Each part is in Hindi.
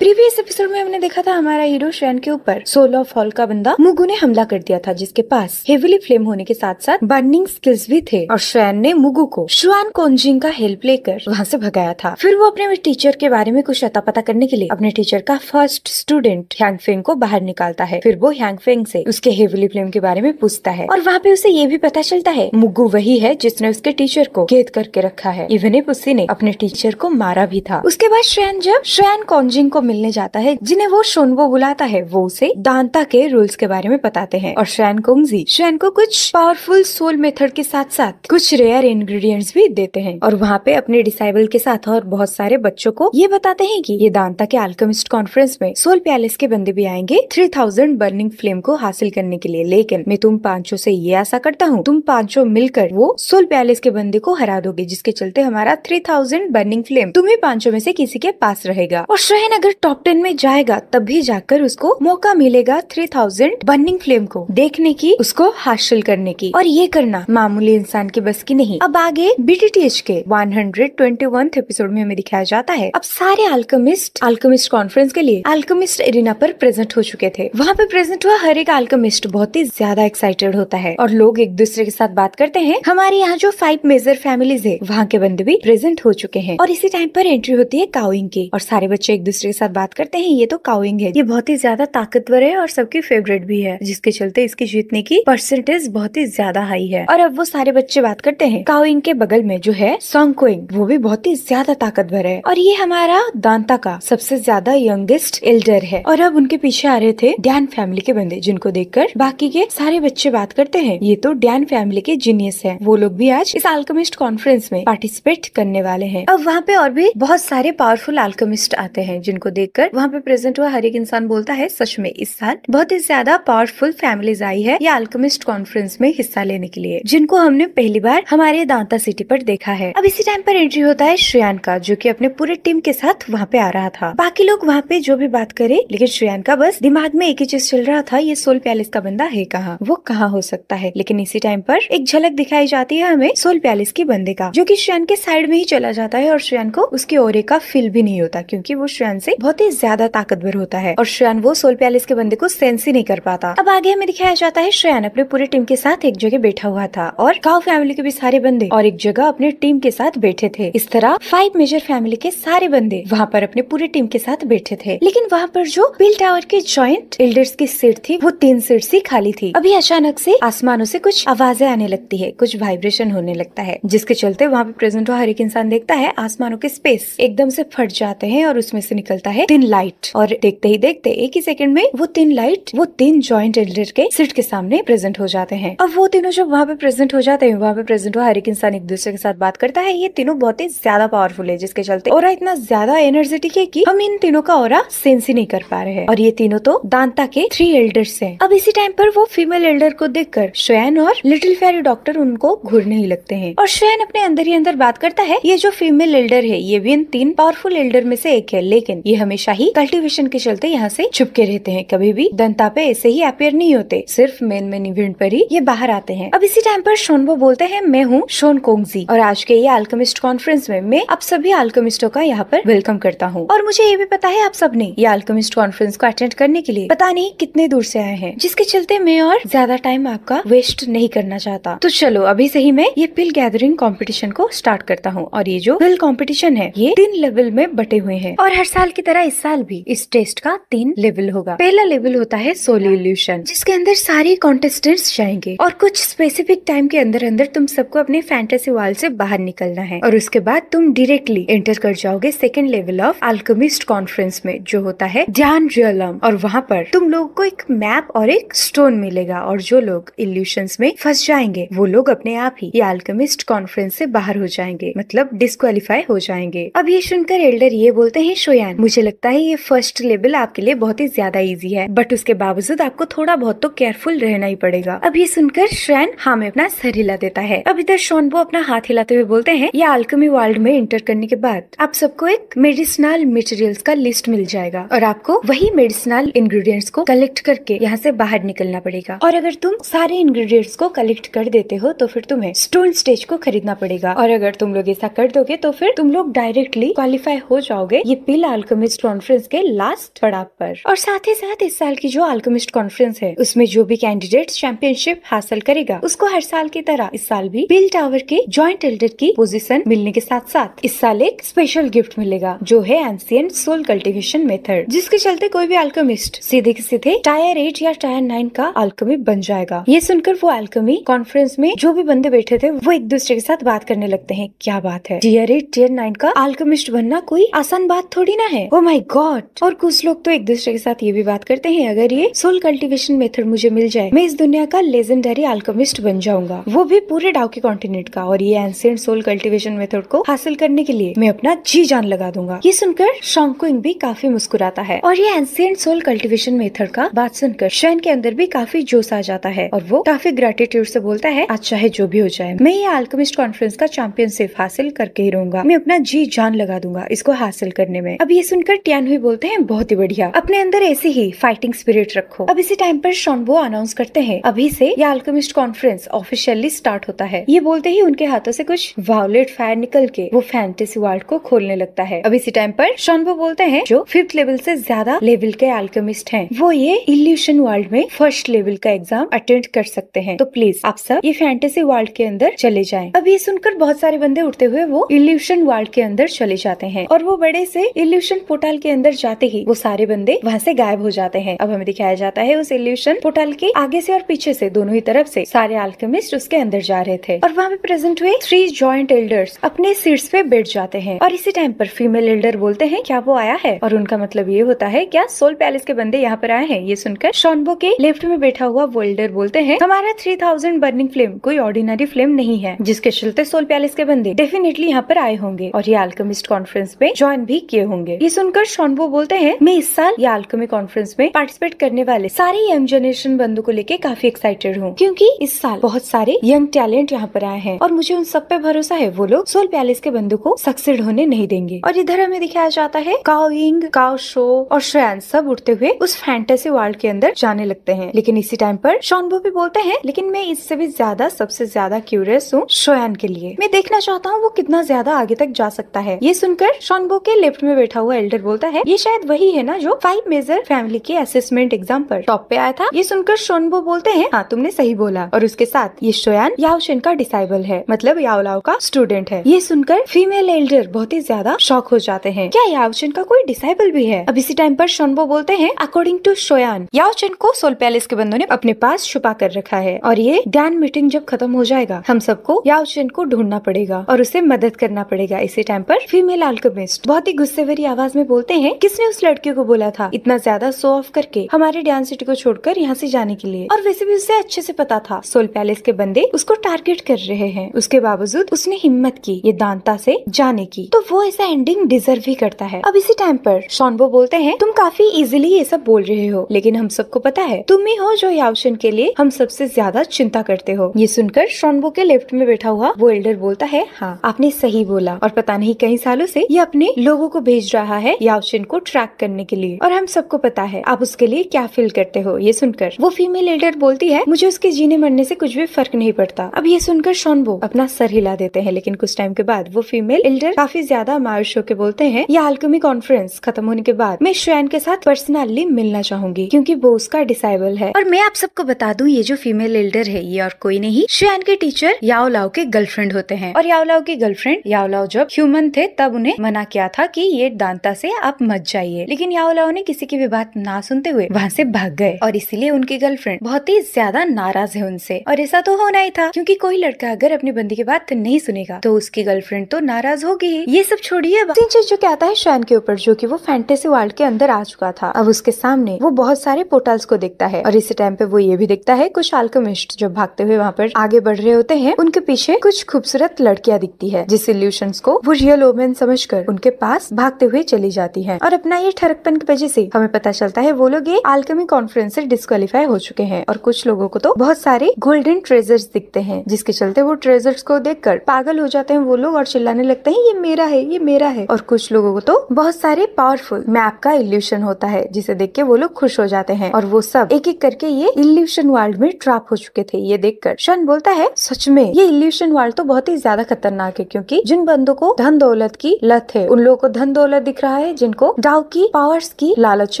प्रीवियस एपिसोड में हमने देखा था हमारा हीरो श्रेयन के ऊपर सोल ऑफ हॉल का बंदा मुगु ने हमला कर दिया था, जिसके पास हेविली फ्लेम होने के साथ साथ बर्निंग स्किल्स भी थे और श्रेयन ने मुगु को शुआन कोंजिंग का हेल्प लेकर वहाँ से भगाया था। फिर वो अपने टीचर के बारे में कुछ अता पता करने के लिए अपने टीचर का फर्स्ट स्टूडेंट हैंगफेंग को बाहर निकालता है। फिर वो हैंगफेंग से उसके हेविली फ्लेम के बारे में पूछता है और वहाँ पे उसे ये भी पता चलता है मुगु वही है जिसने उसके टीचर को कैद करके रखा है। इवन इफ उसी ने अपने टीचर को मारा भी था। उसके बाद श्रेयन जब शुआन कोंजिंग को मिलने जाता है, जिन्हें वो शोनबो बुलाता है, वो उसे दांता के रूल्स के बारे में बताते हैं और शुआन कोंगजी शुआन को कुछ पावरफुल सोल मेथड के साथ साथ कुछ रेयर इंग्रेडिएंट्स भी देते हैं और वहाँ पे अपने डिसाइबल के साथ और बहुत सारे बच्चों को ये बताते हैं कि ये दांता के अल्केमिस्ट कॉन्फ्रेंस में सोल पैलेस के बंदे भी आएंगे 3000 बर्निंग फ्लेम को हासिल करने के लिए, लेकिन मैं तुम पांचों से ये आशा करता हूँ तुम पांचों मिलकर वो सोल पैलेस के बंदे को हरा दोगे, जिसके चलते हमारा 3000 बर्निंग फ्लेम तुम्हें पांचों में से किसी के पास रहेगा। और श्रेयन अगर टॉप 10 में जाएगा तब भी जाकर उसको मौका मिलेगा 3000 बर्निंग फ्लेम को देखने की, उसको हासिल करने की, और ये करना मामूली इंसान की बस की नहीं। अब आगे BTTH के 121th एपिसोड में हमें दिखाया जाता है अब सारे अल्केमिस्ट कॉन्फ्रेंस के लिए अल्केमिस्ट एरिना पर प्रेजेंट हो चुके थे। वहाँ पे प्रेजेंट हुआ हर एक अल्केमिस्ट बहुत ही ज्यादा एक्साइटेड होता है और लोग एक दूसरे के साथ बात करते हैं। हमारे यहाँ जो 5 मेजर फैमिलीज है वहाँ के बंदे भी प्रेजेंट हो चुके हैं और इसी टाइम पर एंट्री होती है काओइंग की और सारे बच्चे एक दूसरे के साथ बात करते हैं। ये तो काओइंग है, ये बहुत ही ज्यादा ताकतवर है और सबकी फेवरेट भी है, जिसके चलते इसकी जीतने की परसेंटेज बहुत ही ज्यादा हाई है। और अब वो सारे बच्चे बात करते हैं काओइंग के बगल में जो है सोंगक्वेंग, वो भी बहुत ही ज्यादा ताकतवर है और ये हमारा दांता का सबसे ज्यादा यंगेस्ट एल्डर है। और अब उनके पीछे आ रहे थे डैन फैमिली के बंदे, जिनको देखकर बाकी के सारे बच्चे बात करते हैं ये तो डैन फैमिली के जीनियस है, वो लोग भी आज इस अल्केमिस्ट कॉन्फ्रेंस में पार्टिसिपेट करने वाले हैं। अब वहाँ पे और भी बहुत सारे पावरफुल अल्केमिस्ट आते हैं, जिनको देखकर वहाँ पे प्रेजेंट हुआ हर एक इंसान बोलता है सच में इस साल बहुत ही ज्यादा पावरफुल फैमिलीज आई है ये अल्केमिस्ट कॉन्फ्रेंस में हिस्सा लेने के लिए, जिनको हमने पहली बार हमारे दांता सिटी पर देखा है। अब इसी टाइम पर एंट्री होता है श्रेयन का, जो कि अपने पूरे टीम के साथ वहाँ पे आ रहा था। बाकी लोग वहाँ पे जो भी बात करे, लेकिन श्रेयन का बस दिमाग में एक ही चीज चल रहा था, ये सोल पैलेस का बंदा है कहाँ, वो कहाँ हो सकता है। लेकिन इसी टाइम पर एक झलक दिखाई जाती है हमें सोल पैलेस के बंदे का, जो कि श्रेयन के साइड में ही चला जाता है और श्रेयन को उसके ओरे का फील भी नहीं होता, क्योंकि वो श्रेयन से बहुत ही ज्यादा ताकतवर होता है और श्रेयन वो सोल पैलेस के बंदे को सेंस ही नहीं कर पाता। अब आगे हमें दिखाया जाता है श्रेयन अपने पूरे टीम के साथ एक जगह बैठा हुआ था और काओ फैमिली के भी सारे बंदे और एक जगह अपने टीम के साथ बैठे थे। इस तरह 5 मेजर फैमिली के सारे बंदे वहाँ पर अपने पूरे टीम के साथ बैठे थे। लेकिन वहाँ पर जो पिल टावर के जॉइंट एल्डर्स की सीट थी वो 3 सीट्स ही खाली थी। अभी अचानक से आसमानों से कुछ आवाजें आने लगती है, कुछ वाइब्रेशन होने लगता है, जिसके चलते वहाँ पे प्रेजेंट हुआ हर एक इंसान देखता है आसमानों के स्पेस एकदम से फट जाते हैं और उसमें से निकलता है 3 लाइट और देखते ही देखते एक ही सेकंड में वो 3 लाइट वो 3 जॉइंट एल्डर के सीट के सामने प्रेजेंट हो जाते हैं। अब वो तीनों जब वहाँ पे प्रेजेंट हो जाते हैं, वहाँ पे प्रेजेंट हुआ हर एक इंसान एक दूसरे के साथ बात करता है। ये तीनों बहुत ही ज्यादा पावरफुल है, जिसके चलते ऑरा इतना ज्यादा एनर्जेटिक है कि हम इन तीनों का ऑरा सेंस ही नहीं कर पा रहे हैं और ये तीनों तो दांता के 3 एल्डर्स हैं। अब इसी टाइम पर वो फीमेल एल्डर को देखकर श्रेयन और लिटिल फेरी डॉक्टर उनको घूरने ही लगते हैं और श्रेयन अपने अंदर ही अंदर बात करता है ये जो फीमेल एल्डर है ये भी इन 3 पावरफुल एल्डर में से एक है, लेकिन ये हमेशा ही कल्टीवेशन के चलते यहाँ से छुपके रहते हैं, कभी भी दंता पे ऐसे ही अपियर नहीं होते, सिर्फ मेन इवेंट पर ही ये बाहर आते हैं। अब इसी टाइम पर शोनबो बोलते हैं मैं हूँ शोन कोंगजी और आज के ये अल्केमिस्ट कॉन्फ्रेंस में मैं आप सभी अल्केमिस्टों का यहाँ पर वेलकम करता हूँ और मुझे ये भी पता है आप सबने ये अल्केमिस्ट कॉन्फ्रेंस को अटेंड करने के लिए पता नहीं कितने दूर से आए हैं, जिसके चलते मैं और ज्यादा टाइम आपका वेस्ट नहीं करना चाहता। तो चलो अभी से ही मैं ये पिल गैदरिंग कॉम्पिटिशन को स्टार्ट करता हूँ और ये जो पिल कॉम्पिटिशन है ये 3 लेवल में बटे हुए हैं और हर साल की तरह इस साल भी इस टेस्ट का 3 लेवल होगा। पहला लेवल होता है सोल इल्यूशन, जिसके अंदर सारे कॉन्टेस्टेंट्स जाएंगे और कुछ स्पेसिफिक टाइम के अंदर अंदर तुम सबको अपने फैंटेसी वर्ल्ड से बाहर निकलना है और उसके बाद तुम डायरेक्टली एंटर कर जाओगे second level of alchemist conference में, जो होता है ध्यान रियलम। और वहाँ पर तुम लोगों को एक मैप और एक स्टोन मिलेगा और जो लोग इल्यूशंस में फंस जाएंगे वो लोग अपने आप ही ये अल्केमिस्ट कॉन्फ्रेंस से बाहर हो जाएंगे, मतलब डिस्क्वालीफाई हो जाएंगे। अब ये सुनकर एल्डर ये बोलते हैं शोयान मुझे लगता है ये फर्स्ट लेवल आपके लिए बहुत ही ज्यादा इजी है, बट उसके बावजूद आपको थोड़ा बहुत तो केयरफुल रहना ही पड़ेगा। अब ये सुनकर श्रेयन हाँ में अपना सर हिला देता है। अब इधर शोनबो अपना हाथ हिलाते हुए बोलते हैं ये अल्केमी वर्ल्ड में एंटर करने के बाद आप सबको एक मेडिसिनल मटेरियल्स का लिस्ट मिल जाएगा और आपको वही मेडिसिनल इंग्रेडिएंट्स को कलेक्ट करके यहाँ से बाहर निकलना पड़ेगा और अगर तुम सारे इंग्रेडिएंट्स को कलेक्ट कर देते हो तो फिर तुम्हें स्टोन स्टेज को खरीदना पड़ेगा और अगर तुम लोग ऐसा कर दोगे तो फिर तुम लोग डायरेक्टली क्वालिफाई हो जाओगे ये पिल अल्केमिस्ट अल्केमिस्ट कॉन्फ्रेंस के लास्ट पड़ाव पर। और साथ ही साथ इस साल की जो अल्केमिस्ट कॉन्फ्रेंस है उसमें जो भी कैंडिडेट चैंपियनशिप हासिल करेगा उसको हर साल की तरह इस साल भी बेल टावर के जॉइंट एल्डर की पोजीशन मिलने के साथ साथ इस साल एक स्पेशल गिफ्ट मिलेगा जो है एंशिएंट सोल कल्टीवेशन मेथड, जिसके चलते कोई भी अल्केमिस्ट सीधे के सीधे टायर 8 या टायर 9 का अल्केमी बन जाएगा। ये सुनकर वो अल्केमी कॉन्फ्रेंस में जो भी बंदे बैठे थे वो एक दूसरे के साथ बात करने लगते हैं। क्या बात है, टीयर 8 टीयर 9 का अल्केमिस्ट बनना कोई आसान बात थोड़ी ना है। Oh my God. और कुछ लोग तो एक दूसरे के साथ ये भी बात करते हैं अगर ये सोल कल्टीवेशन मेथड मुझे मिल जाए मैं इस दुनिया का लेजेंडरी अल्केमिस्ट बन जाऊंगा, वो भी पूरे डाउकी कॉन्टिनेंट का। और ये एंशिएंट सोल कल्टीवेशन मेथड को हासिल करने के लिए मैं अपना जी जान लगा दूंगा। ये सुनकर शॉन्ग भी काफी मुस्कुराता है और ये एंशिएंट सोल कल्टीवेशन मेथड का बात सुनकर शैन के अंदर भी काफी जोश आ जाता है और वो काफी ग्रेटिट्यूड से बोलता है आज चाहे जो भी हो जाए मैं ये अल्केमिस्ट कॉन्फ्रेंस का चैंपियनशिप हासिल करके ही रहूंगा, मैं अपना जी जान लगा दूंगा इसको हासिल करने में। अब ये सुनकर टियानहुई बोलते हैं बहुत ही बढ़िया, अपने अंदर ऐसी ही फाइटिंग स्पिरिट रखो। अब इसी टाइम पर शॉनबो अनाउंस करते हैं अभी से ये अल्केमिस्ट कॉन्फ्रेंस ऑफिशियली स्टार्ट होता है। ये बोलते ही उनके हाथों से कुछ वायलेट फायर निकल के वो फैंटेसी वर्ल्ड को खोलने लगता है। अब इसी टाइम पर शॉनबो बोलते हैं जो 5th लेवल से ज्यादा लेवल के अल्केमिस्ट हैं वो ये इल्यूशन वर्ल्ड में 1st लेवल का एग्जाम अटेंड कर सकते हैं, तो प्लीज आप सब ये फैंटेसी वर्ल्ड के अंदर चले जाएं। अब ये सुनकर बहुत सारे बंदे उठते हुए वो इल्यूशन वर्ल्ड के अंदर चले जाते हैं और वो बड़े से इल्यूशन पोर्टल के अंदर जाते ही वो सारे बंदे वहाँ से गायब हो जाते हैं। अब हमें दिखाया जाता है उस इल्यूशन पोर्टल के आगे से और पीछे से दोनों ही तरफ से सारे अल्केमिस्ट उसके अंदर जा रहे थे और वहाँ पे प्रेजेंट हुए 3 जॉइंट एल्डर्स अपने सीट्स पे बैठ जाते हैं। और इसी टाइम पर फीमेल एल्डर बोलते हैं क्या वो आया है, और उनका मतलब ये होता है क्या सोल पैलेस के बंदे यहाँ पर आए हैं। ये सुनकर शॉनबो के लेफ्ट में बैठा हुआ वो एल्डर बोलते हैं हमारा 3000 बर्निंग फ्लेम कोई ऑर्डिनरी फ्लेम नहीं है जिसके चलते सोल पैलेस के बंदे डेफिनेटली यहाँ पर आए होंगे और ये अल्केमिस्ट कॉन्फ्रेंस में ज्वाइन भी किए होंगे। ये सुनकर शॉनबो बोलते हैं मैं इस साल ये अल्केमी कॉन्फ्रेंस में पार्टिसिपेट करने वाले सारे यंग जनरेशन बंदों को लेके काफी एक्साइटेड हूँ क्योंकि इस साल बहुत सारे यंग टैलेंट यहाँ पर आए हैं और मुझे उन सब पे भरोसा है वो लोग सोल पैलेस के बंदों को सक्सेड होने नहीं देंगे। और इधर हमें दिखाया जाता है काओ यिंग, काओ शो और श्रेयान सब उठते हुए उस फैंटेसी वर्ल्ड के अंदर जाने लगते हैं। लेकिन इसी टाइम पर शॉनबो भी बोलते हैं लेकिन मैं इससे भी ज्यादा सबसे ज्यादा क्यूरियस हूँ श्रेयान के लिए, मैं देखना चाहता हूँ वो कितना ज्यादा आगे तक जा सकता है। ये सुनकर शॉनबो के लेफ्ट में बैठा हुआ एल्डर बोलता है ये शायद वही है ना जो 5 मेजर फैमिली के असेसमेंट एग्जाम पर टॉप पे आया था। ये सुनकर शॉनबो बोलते हैं हाँ तुमने सही बोला, और उसके साथ ये श्रेयान याओशिन का डिसाइबल है, मतलब याओलाओ का स्टूडेंट है। ये सुनकर फीमेल एल्डर बहुत ही ज्यादा शॉक हो जाते हैं, क्या याओशिन का कोई डिसाइबल भी है। अब इसी टाइम पर शॉनबो बोलते हैं अकॉर्डिंग टू श्रेयान याओशिन को सोल पैलेस के बंदों ने अपने पास छुपा कर रखा है और ये ध्यान मीटिंग जब खत्म हो जाएगा हम सबको याओशिन को ढूंढना पड़ेगा और उसे मदद करना पड़ेगा। इसी टाइम पर फीमेल अल्केमिस्ट बहुत ही गुस्से भरी आवाज में बोलते हैं किसने उस लड़की को बोला था इतना ज्यादा शो ऑफ करके हमारे डांस सिटी को छोड़कर यहाँ से जाने के लिए, और वैसे भी उसे अच्छे से पता था सोल पैलेस के बंदे उसको टारगेट कर रहे हैं, उसके बावजूद उसने हिम्मत की ये दांता से जाने की, तो वो ऐसा एंडिंग डिजर्व ही करता है। अब इसी टाइम पर शॉनबो बोलते हैं तुम काफी इजीली ये सब बोल रहे हो लेकिन हम सबको पता है तुम ही हो जो याओशिन के लिए हम सबसे ज्यादा चिंता करते हो। ये सुनकर शॉनबो के लेफ्ट में बैठा हुआ वो एल्डर बोलता है हाँ आपने सही बोला, और पता नहीं कई सालों से ये अपने लोगों को भेज रहा है याओशिन को ट्रैक करने के लिए और हम सबको पता है आप उसके लिए क्या फील करते हो। ये सुनकर वो फीमेल एल्डर बोलती है मुझे उसके जीने मरने से कुछ भी फर्क नहीं पड़ता। अब ये सुनकर शॉनबो अपना सर हिला देते हैं, लेकिन कुछ टाइम के बाद वो फीमेल एल्डर काफी ज्यादा मायूस होकर बोलते हैं ये अल्केमी कॉन्फ्रेंस खत्म होने के बाद मैं श्रेयान के साथ पर्सनली मिलना चाहूंगी क्योंकि वो उसका डिसाइबल है। और मैं आप सबको बता दूं ये जो फीमेल एल्डर है ये और कोई नहीं श्रेयान के टीचर याओलाओ के गर्लफ्रेंड होते हैं, और याओलाओ की गर्लफ्रेंड याओलाओ जब ह्यूमन थे तब उन्हें मना किया था कि ये दांता से आप मत जाइए, लेकिन याओलाओ ने किसी की भी बात ना सुनते हुए वहाँ से भाग गए और इसीलिए उनकी गर्लफ्रेंड बहुत ही ज्यादा नाराज है उनसे। और ऐसा तो होना ही था क्योंकि कोई लड़का अगर अपनी बंदी की बात नहीं सुनेगा तो उसकी गर्लफ्रेंड तो नाराज होगी ही। ये सब छोड़िए, चीज जो क्या आता है श्रेयान के ऊपर जो कि वो फैंटेसी वर्ल्ड के अंदर आ चुका था। अब उसके सामने वो बहुत सारे पोर्टल्स को देखता है और इसी टाइम पे वो ये भी देखता है कुछ अल्केमिस्ट जो भागते हुए वहाँ पर आगे बढ़ रहे होते हैं उनके पीछे कुछ खूबसूरत लड़कियां दिखती है जिस इल्यूशंस को वो रियल वोमेन समझकर उनके पास भागते हुए चली जाती हैं। और अपना ये ठरकपन की वजह से हमें पता चलता है वो लोग ये अल्केमी कॉन्फ्रेंस से डिस्क्वालीफाई हो चुके हैं और कुछ लोगों को तो बहुत सारे गोल्डन ट्रेजर्स दिखते हैं जिसके चलते वो ट्रेजर्स को देखकर पागल हो जाते हैं वो लोग और चिल्लाने लगते हैं ये मेरा है, ये मेरा है। और कुछ लोगों को तो बहुत सारे पावरफुल मैप का इल्यूशन होता है जिसे देख के वो लोग खुश हो जाते हैं और वो सब एक एक करके ये इल्यूशन वर्ल्ड में ट्रैप हो चुके थे। ये देखकर शन बोलता है सच में ये इल्यूशन वर्ल्ड तो बहुत ही ज्यादा खतरनाक है क्योंकि जिन बंदों को धन दौलत की लत है उन लोगों को धन दौलत दिख रहा है जिनको डाउ की पावर्स की लालच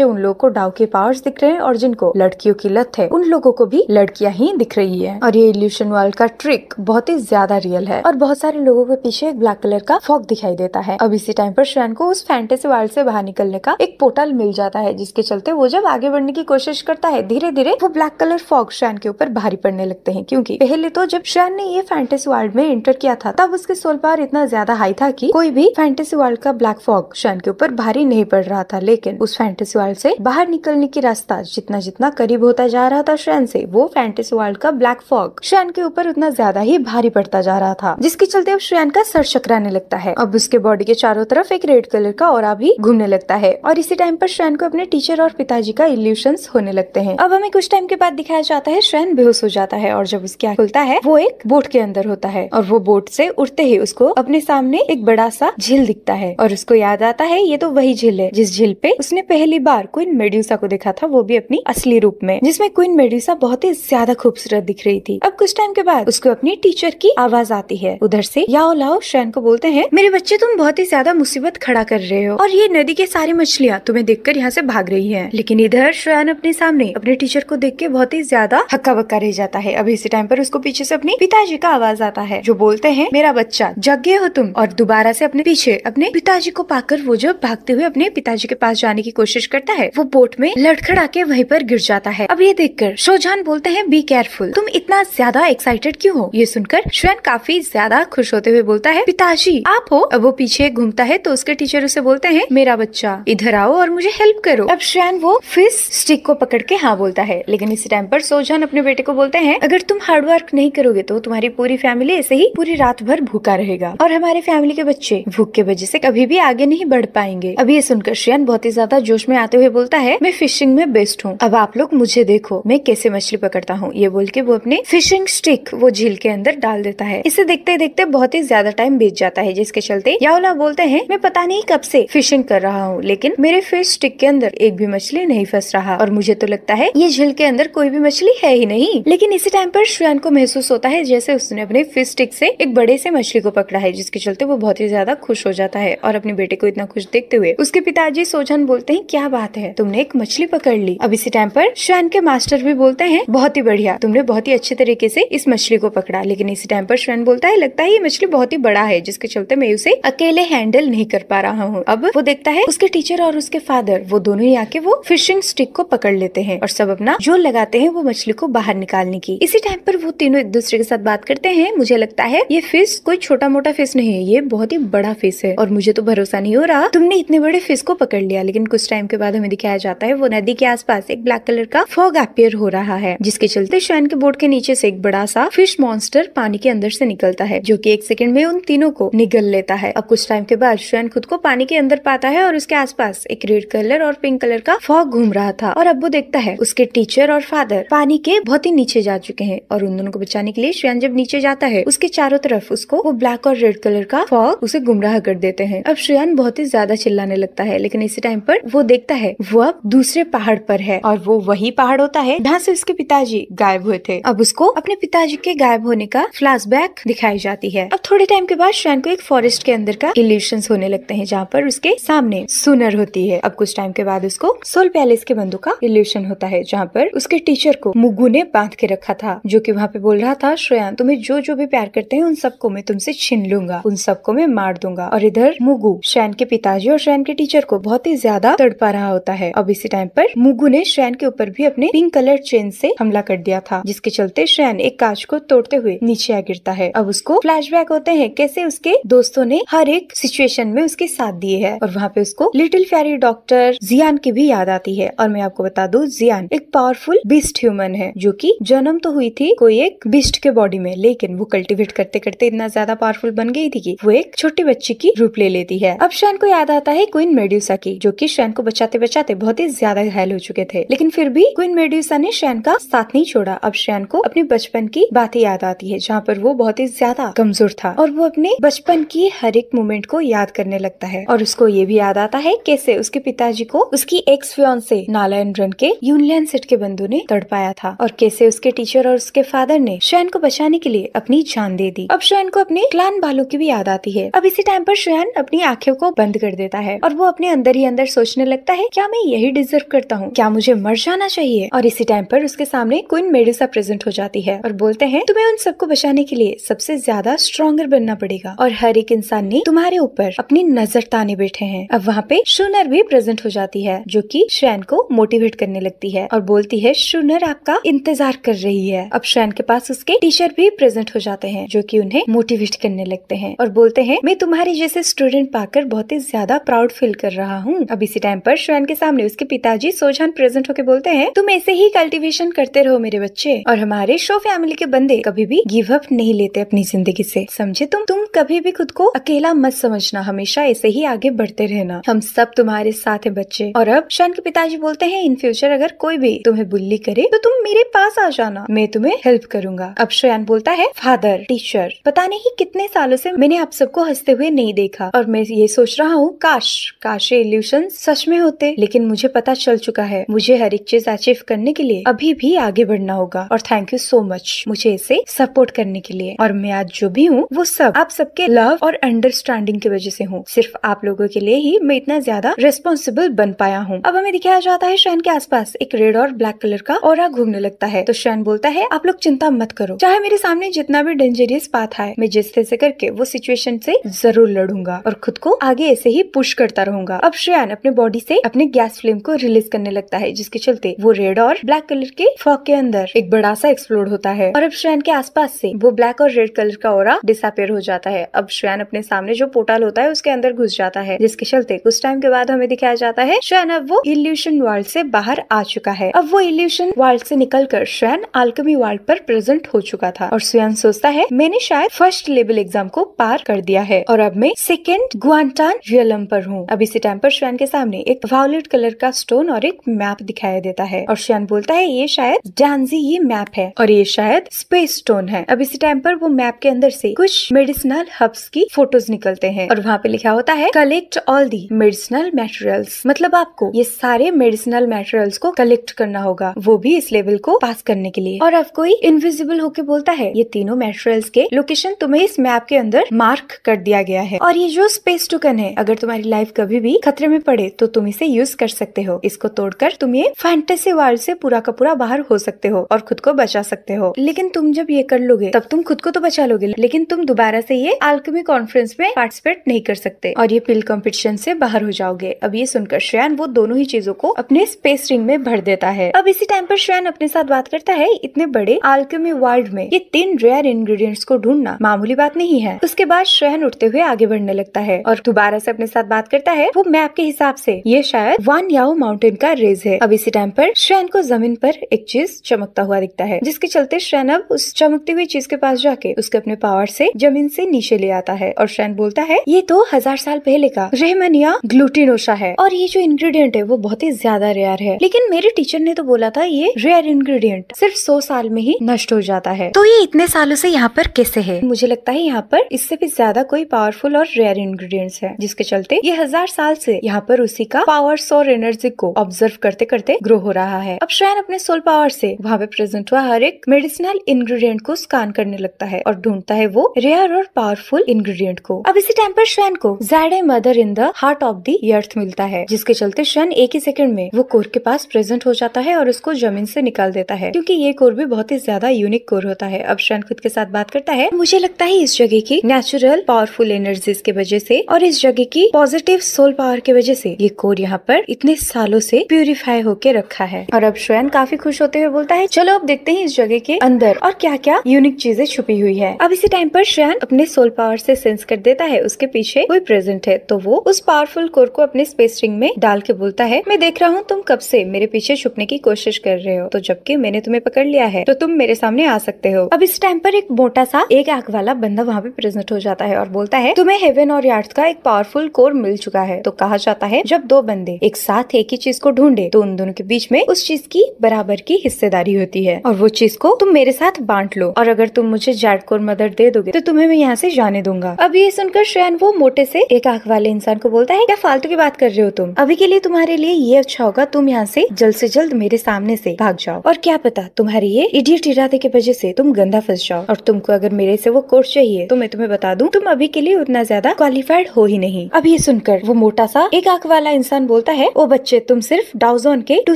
है, उन लोगों को डाउ के पावर्स दिख रहे हैं, और जिनको लड़कियों की लत है उन लोगों को भी लड़कियां ही दिख रही है। और ये इल्यूशन वर्ल्ड का ट्रिक बहुत ही ज्यादा रियल है और बहुत सारे लोगों के पीछे एक ब्लैक कलर का फॉग दिखाई देता है। अब इसी टाइम पर श्रेयन को उस फैंटेसी वर्ल्ड से बाहर निकलने का एक पोर्टल मिल जाता है, जिसके चलते वो जब आगे बढ़ने की कोशिश करता है धीरे धीरे वो ब्लैक कलर फॉग श्रेयन के ऊपर भारी पड़ने लगते हैं। क्योंकि पहले तो जब श्रेयन ने ये फैंटेसी वर्ल्ड में एंटर किया था तब उसके सोल पावर इतना ज्यादा हाई था कि कोई भी फैंटेसी वर्ल्ड का ब्लैक फॉग श्रेयन के ऊपर भारी नहीं पड़ रहा था। लेकिन उस फैंटेसी वर्ल्ड से बाहर निकलने की रास्ता जितना जितना करीब होता जा रहा था श्रेयन से, वो फैंटेसी वर्ल्ड का ब्लैक फॉग श्रेयन के ऊपर उतना ज्यादा ही भारी पड़ता जा रहा था, जिसके चलते अब श्रेयन का सर चकराने लगता है। अब उसके बॉडी के चारों तरफ एक रेड कलर का ऑरा भी घूमने लगता है और इसी टाइम पर श्रेयन को अपने टीचर और पिताजी का इल्यूशंस होने लगते हैं। अब हमें कुछ टाइम के बाद दिखाया जाता है श्रेयन बेहोश हो जाता है और जब उसकी आँख खुलता है वो एक बोट के अंदर होता है और वो बोट से उठते ही उसको अपने सामने एक बड़ा सा झील दिखता है और उसको याद आता है ये तो वही झील है जिस झील पे उसने पहली बार क्वीन मेड्यूसा को देखा था, वो भी अपनी असली रूप में, जिसमें क्वीन मेड्यूसा बहुत ही ज्यादा खूबसूरत दिख रही थी। अब कुछ टाइम के बाद उसको अपनी टीचर की आवाज आती है। उधर से याओ लाओ श्रेयन को बोलते हैं, मेरे बच्चे तुम बहुत ही ज्यादा मुसीबत खड़ा कर रहे हो और ये नदी के सारी मछलियाँ तुम्हें देखकर यहाँ से भाग रही है। लेकिन इधर श्रेयन अपने सामने अपने टीचर को देख के बहुत ही ज्यादा हक्का बक्का रह जाता है। अभी इसी टाइम पर उसको पीछे से अपने पिताजी का आवाज आता है जो बोलते हैं, मेरा बच्चा जग गए हो तुम। और दोबारा से अपने पीछे अपने पिताजी को पाकर वो जब भागते हुए अपने पिताजी के पास जाने की कोशिश करता है वो बोट में लड़खड़ा के वहीं पर गिर जाता है। अब ये देखकर शोजान बोलते हैं, बी केयरफुल, तुम इतना ज्यादा एक्साइटेड क्यों हो? ये सुनकर श्रेयन काफी ज्यादा खुश होते हुए बोलता है, पिताजी आप हो। अब वो पीछे घूमता है तो उसके टीचर उसे बोलते हैं, मेरा बच्चा इधर आओ और मुझे हेल्प करो। अब श्रेयन वो फिश स्टिक को पकड़ के हाँ बोलता है। लेकिन इसी टाइम पर शोजान अपने बेटे को बोलते हैं, अगर तुम हार्डवर्क नहीं करोगे तो तुम्हारी पूरी फैमिली ऐसे ही पूरी रात भर भूखा रहेगा और हमारे फैमिली के बच्चे भूख के वजह से कभी भी आगे नहीं बढ़ पाएंगे। अब ये सुनकर श्रेयन बहुत ही ज्यादा जोश में आते हुए बोलता है, मैं फिशिंग में बेस्ट हूँ, अब आप लोग मुझे देखो मैं कैसे मछली पकड़ता हूँ। ये बोल के वो अपने फिशिंग स्टिक वो झील के अंदर डाल देता है। इसे देखते देखते बहुत ही ज्यादा टाइम बीत जाता है, जिसके चलते याओला बोलते हैं, मैं पता नहीं कब से फिशिंग कर रहा हूँ लेकिन मेरे फिश स्टिक के अंदर एक भी मछली नहीं फंस रहा और मुझे तो लगता है ये झील के अंदर कोई भी मछली है ही नहीं। लेकिन इसी टाइम पर श्रेयन को महसूस होता है जैसे उसने अपने फिश स्टिक से एक बड़े से मछली को पकड़ा है, जिसके चलते वो बहुत ही ज्यादा खुश हो जाता है और अपने बेटे को इतना खुश देखते हुए उसके पिताजी शोजान बोलते हैं, क्या बात है तुमने एक मछली पकड़ ली। अब इसी टाइम पर श्रेयन के मास्टर भी बोलते हैं, बहुत ही बढ़िया, तुमने बहुत ही अच्छे तरीके से इस मछली को पकड़ा। लेकिन इसी टाइम पर श्रेयन बोलता है, लगता है ये मछली बहुत ही बड़ा है जिसके चलते मैं उसे अकेले हैंडल नहीं कर पा रहा हूँ। अब वो देखता है उसके टीचर और उसके फादर वो दोनों ही आके वो फिशिंग स्टिक को पकड़ लेते हैं और सब अपना जोर लगाते हैं वो मछली को बाहर निकालने की। इसी टाइम पर वो तीनों एक दूसरे के साथ बात करते हैं, मुझे लगता है ये फिश कोई छोटा मोटा फिश नहीं है, ये बहुत ही बड़ा फिश है और मुझे तो भरोसा नहीं हो रहा तुमने इतने बड़े फिश को पकड़ लिया। लेकिन कुछ टाइम के बाद हमें दिखाया जाता है वो नदी के आसपास एक ब्लैक कलर का फॉग अपीयर हो रहा है, जिसके चलते श्रेयन के बोट के नीचे से एक बड़ा सा फिश मॉन्स्टर पानी के अंदर से निकलता है जो कि एक सेकंड में उन तीनों को निगल लेता है। अब कुछ टाइम के बाद श्रेयन खुद को पानी के अंदर पाता है और उसके आसपास एक रेड कलर और पिंक कलर का फॉग घूम रहा था और अब वो देखता है उसके टीचर और फादर पानी के बहुत ही नीचे जा चुके हैं और उन दोनों को बचाने के लिए श्रेयन जब नीचे जाता है उसके चारों तरफ उसको वो ब्लैक और रेड कलर का फॉग उसे गुमराह कर देते हैं। अब श्रेयन बहुत ही ज्यादा चिल्लाने लगता है, लेकिन इसी टाइम पर वो देखता है वो अब दूसरे पहाड़ पर है और वो वही पहाड़ होता है जहाँ से उसके पिताजी गायब हुए थे। अब उसको अपने पिताजी के गायब होने का फ्लैशबैक दिखाई जाती है। अब थोड़े टाइम के बाद श्रेयन को एक फॉरेस्ट के अंदर का इल्यूशंस होने लगते हैं जहाँ पर उसके सामने सुनर होती है। अब कुछ टाइम के बाद उसको सोल पैलेस के बंदूक का इल्यूशन होता है जहाँ पर उसके टीचर को मुगु ने बांध के रखा था, जो कि वहाँ पे बोल रहा था, श्रेयन तुम्हें जो जो भी प्यार करते हैं उन सबको मैं तुमसे छीन लूंगा, उन सबको मैं मार दूंगा। और इधर मुगु श्रेयन के पिताजी और श्रेयन के टीचर को बहुत ही ज्यादा तड़पा रहा होता है। अब इसी टाइम पर मुगु ने श्रेयन के ऊपर भी अपने पिंक कलर चेन से हमला कर दिया था, जिसके चलते श्रेयन एक कांच को तोड़ते हुए नीचे आ गिरता है। अब उसको फ्लैशबैक होते हैं कैसे उसके दोस्तों ने हर एक सिचुएशन में उसके साथ दिए है और वहाँ पे उसको लिटिल फेरी डॉक्टर जियान की भी याद आती है। और मैं आपको बता दूं जियान एक पावरफुल बीस्ट ह्यूमन है जो कि जन्म तो हुई थी कोई एक बीस्ट के बॉडी में, लेकिन वो कल्टीवेट करते करते इतना ज्यादा पावरफुल बन गई थी कि वो एक छोटी बच्ची की रूप ले लेती है। अब श्रेयन को याद आता है क्वीन मेड्यूसा की, जो कि श्रेयन को बचाते बचाते बहुत ही ज्यादा घायल हो चुके थे, लेकिन फिर भी क्वीन मेड्यूसा ने श्रेयन का साथ नहीं छोड़ा। अब श्रेयन को अपने बचपन की बातें याद आती है जहाँ पर वो बहुत ही ज्यादा कमजोर था और वो अपने बचपन की हर एक मोमेंट को याद करने लगता है और उसको ये भी याद आता है कैसे उसके पिताजी को उसकी एक्स फियांसे नालायन रन के यूनियन सेट के बंधु ने तड़पाया था और कैसे उसके टीचर और उसके फादर ने श्रेयन को बचाने के लिए अपनी जान दे दी। अब श्रेयन को अपने क्लान बालों की भी याद आती है। अब इसी टाइम पर श्रेयन अपनी आंखों को बंद कर देता देता है और वो अपने अंदर ही अंदर सोचने लगता है क्या मैं यही डिजर्व करता हूँ, क्या मुझे मर जाना चाहिए। और इसी टाइम पर उसके सामने क्वीन मेडुसा प्रेजेंट हो जाती है और बोलते हैं तुम्हें उन सबको बचाने के लिए सबसे ज्यादा स्ट्रॉन्गर बनना पड़ेगा और हर एक इंसान ने तुम्हारे ऊपर अपनी नजर ताने बैठे हैं। अब वहाँ पे शूनर भी प्रेजेंट हो जाती है जो कि श्रैन को मोटिवेट करने लगती है और बोलती है शूनर आपका इंतजार कर रही है। अब श्रैन के पास उसके टीचर भी प्रेजेंट हो जाते हैं जो कि उन्हें मोटिवेट करने लगते हैं और बोलते हैं मैं तुम्हारे जैसे स्टूडेंट पाकर बहुत ही ज्यादा प्राउड फील कर रहा हूँ। अब इसी टाइम पर श्रैन के सामने उसके पिताजी सोजान प्रेजेंट होकर बोलते हैं तुम ऐसे ही कल्टीवेशन करते रहो मेरे बच्चे, और हमारे शो फैमिली के बंदे कभी भी गिव अप नहीं लेते अपनी जिंदगी से, समझे। तुम कभी भी खुद को अकेला मत समझना, हमेशा ऐसे ही आगे बढ़ते रहना, हम सब तुम्हारे साथ हैं बच्चे। और अब श्रैन के पिताजी बोलते हैं इन फ्यूचर अगर कोई भी तुम्हें बुल्ली करे तो तुम मेरे पास आ जाना, मैं तुम्हें हेल्प करूंगा। अब श्रैन बोलता है फादर टीचर पता नहीं कितने सालों से मैंने आप सबको हंसते हुए नहीं देखा और मैं ये सोच रहा हूँ काश ये इल्यूशन सच में होते, लेकिन मुझे पता चल चुका है मुझे हर एक चीज अचीव करने के लिए अभी भी आगे बढ़ना होगा और थैंक यू सो मच मुझे इसे सपोर्ट करने के लिए। और मैं आज जो भी हूँ वो सब आप सबके लव और अंडरस्टैंडिंग की वजह से हूँ, सिर्फ आप लोगों के लिए ही मैं इतना ज्यादा रिस्पॉन्सिबल बन पाया हूँ। अब हमें दिखाया जाता है श्रैन के आसपास एक रेड और ब्लैक कलर का ऑरा घूमने लगता है तो श्रैन बोलता है आप लोग चिंता मत करो, चाहे मेरे सामने जितना भी डेंजरियस पाथ आए मैं जिस तरह से करके वो सिचुएशन से जरूर लड़ूंगा और खुद को आगे ऐसे ही पुश करता रहूंगा। अब श्रैन अपने बॉडी से अपने गैस फ्लेम को रिलीज करने लगता है जिसके चलते वो रेड और ब्लैक कलर के फॉग के अंदर एक बड़ा सा एक्सप्लोड होता है और अब श्रैन के आसपास से वो ब्लैक और रेड कलर का ऑरा डिसअपीयर हो जाता है। अब श्रैन अपने सामने जो पोर्टल होता है उसके अंदर घुस जाता है जिसके चलते कुछ टाइम के बाद हमें दिखाया जाता है श्रैन अब वो इल्यूशन वर्ल्ड से बाहर आ चुका है। अब वो इल्यूशन वर्ल्ड से निकलकर श्रैन अल्केमी वर्ल्ड पर प्रेजेंट हो चुका था और श्रैन सोचता है मैंने शायद फर्स्ट लेवल एग्जाम को पार कर दिया है और अब मैं सेकेंड ग्वांटान रियलम पर हूँ। अब इसी टाइम पर श्रैन के सामने एक वायलेट कलर का स्टोन और एक मैप दिखाई देता है और श्रैन बोलता है ये शायद डांजी ये मैप है और ये शायद स्पेस स्टोन है। अब इसी टाइम पर वो मैप के अंदर से कुछ मेडिसिनल हब्स की फोटोज निकलते हैं और वहाँ पे लिखा होता है collect all the medicinal materials, मतलब आपको ये सारे मेडिसिनल मटेरियल्स को कलेक्ट करना होगा, वो भी इस लेवल को पास करने के लिए। और अब कोई इनविजिबल होके बोलता है ये तीनों मटेरियल्स के लोकेशन तुम्हें इस मैप के अंदर मार्क कर दिया गया है और ये जो स्पेस टोकन है अगर तुम्हारी लाइफ कभी भी खतरे में पड़े तो तुम इसे यूज कर सकते हो, इसको तोड़कर तुम ये फैंटेसी वर्ल्ड से पूरा का पूरा बाहर हो सकते हो और खुद को बचा सकते हो। लेकिन तुम जब ये कर लोगे तब तुम खुद को तो बचा लोगे लेकिन तुम दोबारा से ये अल्केमी कॉन्फ्रेंस में पार्टिसिपेट नहीं कर सकते और ये पिल कंपटीशन से बाहर हो जाओगे। अब ये सुनकर श्रैन वो दोनों ही चीजों को अपने स्पेस रिंग में भर देता है। अब इसी टाइम पर श्रैन अपने साथ बात करता है इतने बड़े अल्केमी वर्ल्ड में ये 3 रेयर इंग्रेडिएंट्स को ढूंढना मामूली बात नहीं है। उसके बाद श्रैन उठते हुए आगे बढ़ने लगता है और दोबारा से अपने साथ बात करता है वो मैप के हिसाब से ये शायद वान याओ माउंटेन का रेज है। अब इसी टाइम पर श्रैन को जमीन पर एक चीज चमकता हुआ दिखता है जिसके चलते श्रैन अब उस चमकती हुई चीज के पास जाके उसके अपने पावर से जमीन से नीचे ले आता है और श्रैन बोलता है ये तो 1000 साल पहले का रेहमनिया ग्लूटिनोशा है और ये जो इंग्रेडिएंट है वो बहुत ही ज्यादा रेयर है, लेकिन मेरे टीचर ने तो बोला था ये रेयर इंग्रेडिएंट सिर्फ 100 साल में ही नष्ट हो जाता है, तो ये इतने सालों से यहाँ पर कैसे है। मुझे लगता है यहाँ पर इससे भी ज्यादा कोई पावरफुल और रेयर इंग्रेडिएंट्स है जिसके चलते ये 1000 साल से यहाँ पर उसी का पावर्स और एनर्जी को ऑब्जर्व करते करते ग्रो हो रहा है। अब श्रैन अपने सोल पावर से वहाँ पे प्रेजेंट हुआ हर एक मेडिसिनल इंग्रेडिएंट को स्कैन करने लगता है और ढूंढता है वो रेयर और पावरफुल इंग्रेडिएंट को। अब इसी टाइम पर श्रैन को ज़ैडे mother in the heart of the earth मिलता है जिसके चलते श्रैन एक ही सेकंड में वो कोर के पास प्रेजेंट हो जाता है और उसको जमीन से निकाल देता है क्योंकि ये कोर भी बहुत ही ज्यादा यूनिक कोर होता है। अब श्रैन खुद के साथ बात करता है मुझे लगता है इस जगह की नेचुरल पावरफुल एनर्जीज की वजह से और इस जगह की पॉजिटिव सोल पावर की वजह से ये कोर यहाँ पर इतने सालों से प्यूरिफाई होके रखा है। और अब श्रैन काफी खुश होते हुए बोलता है चलो अब देखते हैं इस जगह के अंदर और क्या क्या यूनिक चीजें छुपी हुई है। अब इसी टाइम पर श्रैन अपने सोल पावर से सेंस कर देता है उसके पीछे कोई प्रेजेंट है तो वो उस पावरफुल कोर को अपने स्पेस रिंग में डाल के बोलता है मैं देख रहा हूँ तुम कब से मेरे पीछे छुपने की कोशिश कर रहे हो, तो जबकि मैंने तुम्हें पकड़ लिया है तो तुम मेरे सामने आ सकते हो। अब इस टाइम पर एक मोटा सा एक आंख वाला बंदा वहाँ पे प्रेजेंट हो जाता है और बोलता है तुम्हें हेवन और अर्थ का एक पावरफुल कोर मिल चुका है। तो कहा जाता है जब दो बंदे एक साथ एक ही चीज को ढूंढे तो उन दोनों के बीच में उस चीज की बराबर की हिस्सेदारी होती है और वो चीज को तुम मेरे साथ बांट लो और अगर तुम मुझे जैड कोर मदर दे दोगे तो तुम्हें मैं यहाँ से जाने दूंगा। अब ये सुनकर श्रैन वो मोटे से एक आंख वाले इंसान को बोलता है क्या फालतू की बात कर रहे हो तुम, अभी के लिए तुम्हारे लिए ये अच्छा होगा तुम यहाँ से जल्द मेरे सामने से भाग जाओ और क्या पता तुम्हारी ये इडियट इरादे की वजह से तुम गंदा फंस जाओ और तुमको अगर मेरे से वो कोर्स चाहिए तो मैं तुम्हें बता दूं तुम अभी के लिए उतना ज्यादा क्वालिफाइड हो ही नहीं। अब ये सुनकर वो मोटा सा एक आंख वाला इंसान बोलता है, ओ बच्चे, तुम सिर्फ डाउ जोन के 2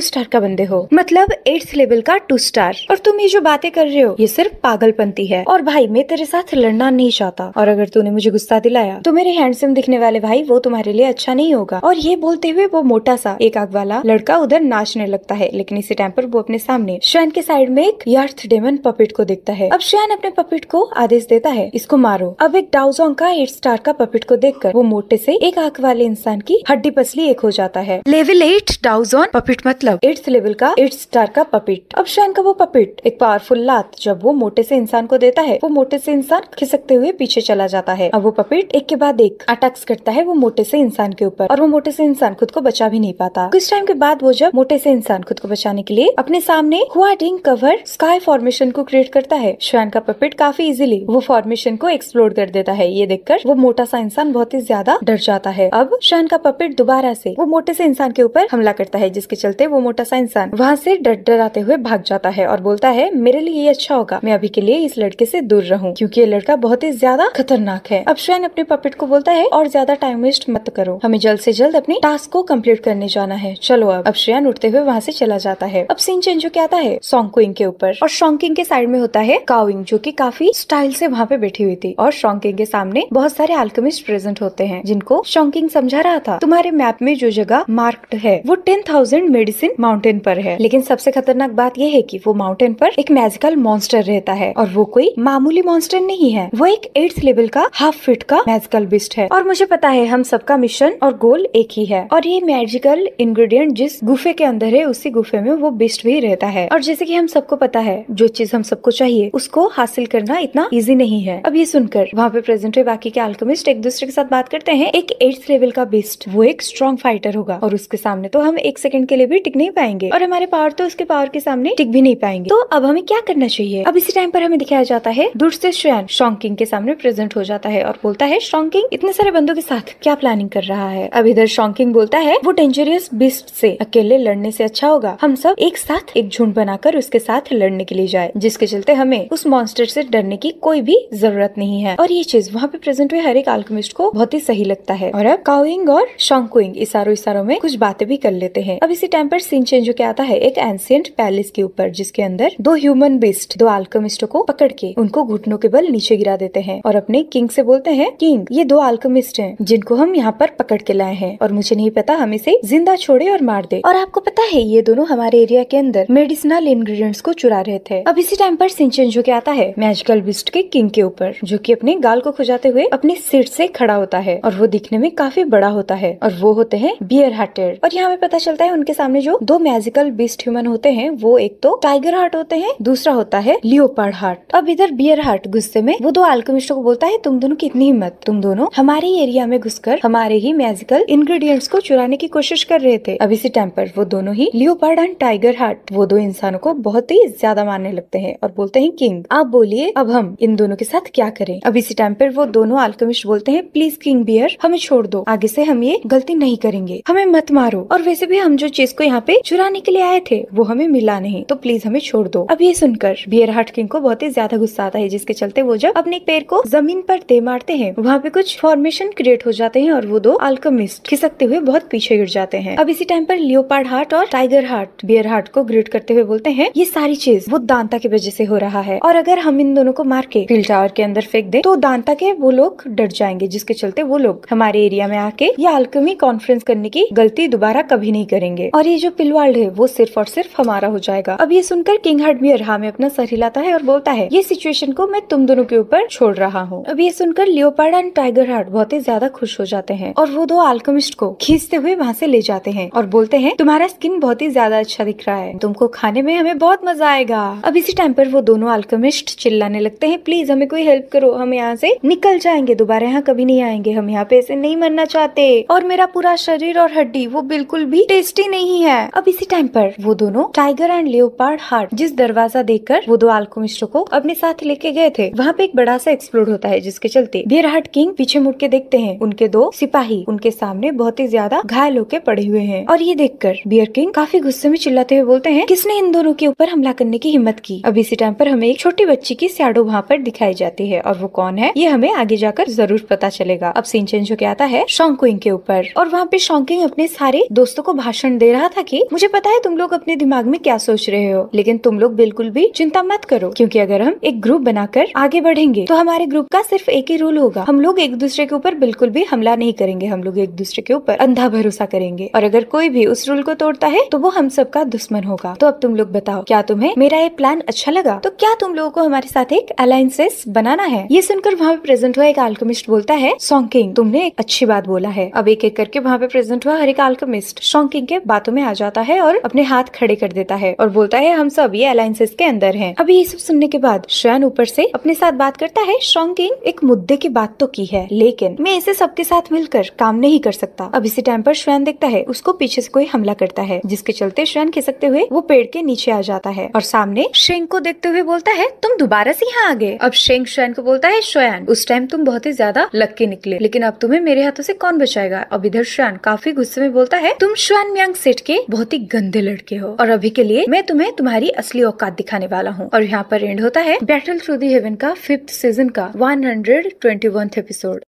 स्टार का बंदे हो, मतलब 8th लेवल का 2 स्टार, और तुम ये जो बातें कर रहे हो ये सिर्फ पागलपंती है। और भाई मैं तेरे साथ लड़ना नहीं चाहता, और अगर तूने मुझे गुस्सा दिलाया तो मेरे हैंडसम दिखने वाले भाई वो तुम्हारे लिए अच्छा नहीं होगा। और ये बोलते हुए वो मोटा सा एक आंख वाला लड़का उधर नाचने लगता है। लेकिन इसी टाइम पर वो अपने सामने श्वेन के साइड में एक यार्थ डेमन पपेट को देखता है। अब श्वेन अपने पपेट को आदेश देता है, इसको मारो। अब एक डाउजोंग का 8 स्टार का पपेट को देखकर वो मोटे से एक आंख वाले इंसान की हड्डी पसली एक हो जाता है। लेवल 8 डाउजोन पपेट मतलब 8th लेवल का 8 स्टार का पपेट। अब श्वेन का वो पपेट एक पावरफुल लात जब वो मोटे से इंसान को देता है, वो मोटे से इंसान खिसकते हुए पीछे चला जाता है। अब वो पपेट एक के बाद एक अटैक्स करता है वो मोटे से इंसान के ऊपर, और वो मोटे से इंसान खुद को बचा भी नहीं पाता। कुछ टाइम के बाद वो जब मोटे से इंसान खुद को बचाने के लिए अपने सामने हुआडिंग कवर स्काई फॉर्मेशन को क्रिएट करता है, श्वेन का पपेट काफी इजीली वो फॉर्मेशन को एक्सप्लोड कर देता है। ये देखकर वो मोटा सा इंसान बहुत ही ज्यादा डर जाता है। अब श्वेन का पपेट दोबारा से वो मोटे से इंसान के ऊपर हमला करता है, जिसके चलते वो मोटा सा इंसान वहाँ से डराते हुए भाग जाता है और बोलता है, मेरे लिए ये अच्छा होगा मैं अभी के लिए इस लड़के से दूर रहूं, क्योंकि ये लड़का बहुत ही ज्यादा खतरनाक है। अब श्वेन अपने पपेट को बोलता है, और ज्यादा टाइम वेस्ट मत करो, हमें जल्द से जल्द अपने टास्क को कंप्लीट करने जाना है, चलो। अब श्वेन उठते हुए वहाँ से चला जाता है। अब सीन चेंज होके आता है सोंगक्विंग के ऊपर, और सोंगक्विंग के साइड में होता है काओइंग, जो कि काफी स्टाइल से वहाँ पे बैठी हुई थी। और सोंगक्विंग के सामने बहुत सारे अल्केमिस्ट प्रेजेंट होते हैं, जिनको सोंगक्विंग समझा रहा था, तुम्हारे मैप में जो जगह मार्क्ड है वो 10,000 मेडिसिन माउंटेन पर है। लेकिन सबसे खतरनाक बात यह है कि वो माउंटेन पर एक मैजिकल मॉन्स्टर रहता है, और वो कोई मामूली मॉन्स्टर नहीं है, वो एक 8th लेवल का हाफ फीट का मैजिकल बिस्ट है। और मुझे पता है हम सबका मिशन और गोल एक ही है, और ये मैजिकल इंग्रेडिएंट जिस गुफे के अंदर है उसी गुफे में वो बिस्ट भी रहता है। और जैसे कि हम सबको पता है जो चीज हम सबको चाहिए उसको हासिल करना इतना इजी नहीं है। अब ये सुनकर वहाँ पे प्रेजेंट हुए बाकी के अल्केमिस्ट एक दूसरे के साथ बात करते हैं, एक 8th लेवल का बिस्ट वो एक स्ट्रॉन्ग फाइटर होगा, और उसके सामने तो हम 1 सेकंड के लिए भी टिक नहीं पाएंगे, और हमारे पावर तो उसके पावर के सामने टिक भी नहीं पाएंगे। तो अब हमें क्या करना चाहिए? अब इसी टाइम पर हमें दिखाया जाता है दूर से श्वेन सोंगक्विंग के सामने प्रेजेंट हो जाता है और बोलता है, सोंगक्विंग इतने सारे बंदों के साथ क्या प्लानिंग कर रहा है? अब इधर सोंगक्विंग बोलता है, वो डेंजरियस बिस्ट से अकेले लड़ने से अच्छा होगा हम सब एक साथ एक झुंड बनाकर उसके साथ लड़ने के लिए जाए, जिसके चलते हमें उस मॉन्स्टर से डरने की कोई भी जरूरत नहीं है। और ये चीज वहाँ पे प्रेजेंट हुए हर एक अल्केमिस्ट को बहुत ही सही लगता है। और अब काओइंग और सोंगक्विंग इशारों में कुछ बातें भी कर लेते हैं। अब इसी टाइम पर सीन चेंज होकर आता है एक एंशिएंट पैलेस के ऊपर, जिसके अंदर 2 ह्यूमन बीस्ट 2 अल्केमिस्टों को पकड़ के उनको घुटनों के बल नीचे गिरा देते हैं, और अपने किंग से बोलते हैं, किंग ये 2 अल्केमिस्ट हैं जिनको हम यहाँ पर पकड़ के लाए हैं, और मुझे नहीं पता हम इसे जिंदा छोड़े और मार दे। और आपको पता है ये दोनों हमारे एरिया के अंदर मेडिसिनल इंग्रेडिएंट्स को चुरा रहे थे। अब इसी टाइम पर सीन चेंज होकर आता है मैजिकल बीस्ट के किंग के ऊपर, जो कि अपने गाल को खुजाते हुए अपनी सीट से खड़ा होता है, और वो दिखने में काफी बड़ा होता है, और वो होते हैं बियर हार्टेड। और यहाँ पे पता चलता है उनके सामने जो 2 मैजिकल बीस्ट ह्यूमन होते हैं वो एक तो टाइगर हार्ट होते हैं, दूसरा होता है लियोपार्ड हार्ट। अब इधर बियर हार्ट गुस्से में वो 2 अल्केमिस्टों को बोलता है, तुम दोनों की इतनी हिम्मत, तुम दोनों हमारे एरिया में घुसकर हमारे ही मैजिकल इंग्रेडिएंट्स को चुराने की कोशिश कर रहे थे। अब इसी टाइम पर वो दोनों ही लियोपार्ड एंड टाइगर हार्ट वो 2 इंसानों को बहुत ही ज्यादा मानने लगते हैं और बोलते हैं, किंग आप बोलिए अब हम इन दोनों के साथ क्या करें? अब इसी टाइम पर वो दोनों अल्केमिस्ट बोलते हैं, प्लीज किंग बियर हमें छोड़ दो, आगे से हम ये गलती नहीं करेंगे, हमें मत मारो, और वैसे भी हम जो चीज को यहाँ पे चुराने के लिए आए थे वो हमें मिला नहीं, तो प्लीज हमें छोड़ दो। अब ये सुनकर बियर हार्ट किंग को बहुत ही ज्यादा गुस्सा आता है, जिसके चलते वो जब अपने पैर को जमीन पर दे मारते हैं वहाँ पे कुछ फॉर्मेशन क्रिएट हो जाते हैं, और वो 2 अल्केमिस्ट खिसकते हुए बहुत पीछे गिर जाते हैं। अब इसी टाइम पर लियोपार्ड हार्ट और टाइगर हार्ट बियर हार्ट को ग्रीट करते हुए बोलते हैं, ये सारी चीज वो दांता की वजह से हो रहा है, और अगर हम इन दोनों को मार के फील्ड टावर के अंदर फेंक दे तो दांता के वो लोग डर जाएंगे, जिसके चलते वो लोग हमारे एरिया में आके ये अल्केमी कॉन्फ्रेंस करने की गलती दोबारा कभी नहीं करेंगे, और ये जो पिलवर्ल्ड है वो सिर्फ और सिर्फ हमारा हो जाएगा। अब ये सुनकर किंग हार्ट बियर हाँ में अपना सर हिलाता है और बोलता है, ये सिचुएशन को मैं तुम दोनों के ऊपर छोड़ रहा हूँ। अब ये सुनकर लियोपार्ड एंड टाइगर हार्ट बहुत ही ज्यादा खुश हो जाते हैं, और वो 2 अल्केमिस्ट को खींचते हुए वहाँ से ले जाते हैं और बोलते हैं, तुम्हारा स्किन बहुत ही ज्यादा अच्छा दिख रहा है, तुमको खाने में हमें बहुत मजा आएगा। अब इसी टाइम पर वो दोनों अल्केमिस्ट चिल्लाने लगते हैं, प्लीज हमें कोई हेल्प करो, हम यहाँ से निकल जाएंगे, दोबारा यहाँ कभी नहीं आएंगे, हम यहाँ पे ऐसे नहीं मरना चाहते, और मेरा पूरा शरीर और हड्डी वो बिल्कुल भी टेस्टी नहीं है। अब इसी टाइम पर वो दोनों टाइगर एंड लियोपार्ड हार्ट जिस दरवाजा देखकर वो 2 अल्केमिस्टों को अपने साथ लेके गए थे वहाँ पे एक बड़ा सा एक्सप्लोड होता है, जिसके चलते बियर हार्ट किंग पीछे मुड़ के देखते हैं, उनके 2 सिपाही उनके सामने बहुत ही ज्यादा घायल होके पड़े हुए हैं, और ये देखकर बियर किंग काफी गुस्से में चिल्लाते हुए बोलते हैं, किसने इन दोनों के ऊपर हमला करने की हिम्मत की? अब इसी टाइम पर हमें एक छोटी बच्ची की शैडो वहाँ पर दिखाई जाती है, और वो कौन है ये हमें आगे जाकर जरूर पता चलेगा। अब सीन चेंज होकर होके आता है शॉन्गक्विंग के ऊपर और वहाँ पे शॉन्गक्विंग अपने सारे दोस्तों को भाषण दे रहा था कि मुझे पता है तुम लोग अपने दिमाग में क्या सोच रहे हो, लेकिन तुम लोग बिल्कुल भी चिंता मत करो, क्योंकि अगर हम एक ग्रुप बनाकर आगे बढ़ेंगे तो हमारे ग्रुप का सिर्फ एक ही रूल होगा, हम लोग एक दूसरे के ऊपर बिल्कुल भी हमला नहीं करेंगे, हम लोग एक दूसरे के ऊपर अंधा भरोसा करेंगे और अगर कोई भी उस रूल को तोड़ता है तो वो हम सबका दुश्मन होगा। तो अब तुम लोग बताओ, क्या तुम्हें मेरा ये प्लान अच्छा लगा? तो क्या तुम लोगों को हमारे साथ एक अलायंसेस बनाना है? ये सुनकर वहाँ पे प्रेजेंट हुआ एक अल्केमिस्ट बोलता है, शॉन्गक्विंग तुमने एक अच्छी बात बोला है। अब एक एक करके वहाँ पे प्रेजेंट हुआ हर एक अल्केमिस्ट शॉन्गक्विंग के बातों में आ जाता है और अपने हाथ खड़े कर देता है और बोलता है हम सब ये अलायंसेस के अंदर हैं। अभी ये सब सुनने के बाद श्वेन ऊपर से अपने साथ बात करता है, शॉन्गक्विंग एक मुद्दे की बात तो की है, लेकिन मैं इसे सबके साथ मिलकर काम नहीं कर सकता। अब इसी टाइम पर श्वेन देखता है उसको पीछे से कोई हमला करता है, जिसके चलते श्वेन खिसकते हुए वो पेड़ के नीचे आ जाता है और सामने शेंग को देखते हुए बोलता है तुम दोबारा से यहाँ आ गए। अब शेंग श्वेन को बोलता है, श्वेन उस टाइम तुम बहुत ही ज्यादा लक्की निकले, लेकिन अब तुम्हें मेरे हाथों से कौन बचाएगा? अब इधर श्वेन काफी गुस्से में बोलता है, तुम श्वेन मियांग सेठ के बहुत ही गंदे लड़के हो और अभी के लिए मैं तुम्हें तुम्हारी असली औकात दिखाने वाला हूँ। और यहाँ पर एंड होता है बैटल थ्रू द हेवन का 5th सीजन का 121th एपिसोड।